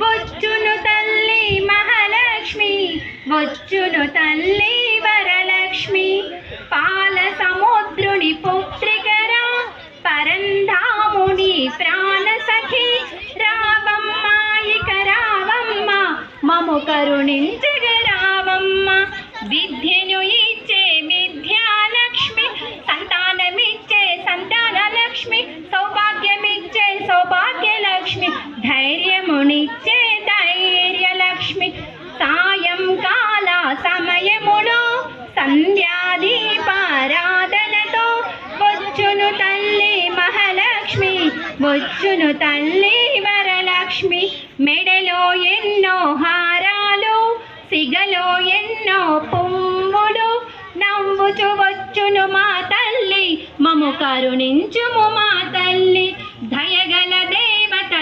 వచ్చును తల్లి మహాలక్ష్మి, వచ్చును తల్లి వరలక్ష్మి. పాల సముద్రుని పుత్రికరా పరంధాముని ప్రాణ సఖి, రావమ్మ ఇక రావమ్మ మము కరుణించగ రావమ్మ. విద్యను ఇచ్చే విద్యాలక్ష్మి, సంతానమిచ్చే సంతానలక్ష్మి, సౌభాగ్యమిచ్చే సౌభాగ్యలక్ష్మి, ధైర్యమునిచ్చే ధైర్యలక్ష్మి. సాయంకాల సమయములో సంధ్యాదీపారాధనతో వచ్చును తల్లి మహాలక్ష్మి, వచ్చును తల్లి వరలక్ష్మి. మెడలో ఎన్నో హారాలు, సిగలో ఎన్నో పువ్వులు, నవ్వుచు వచ్చును మా తల్లి, మము కరుణించుము మా తల్లి. దయగల దేవత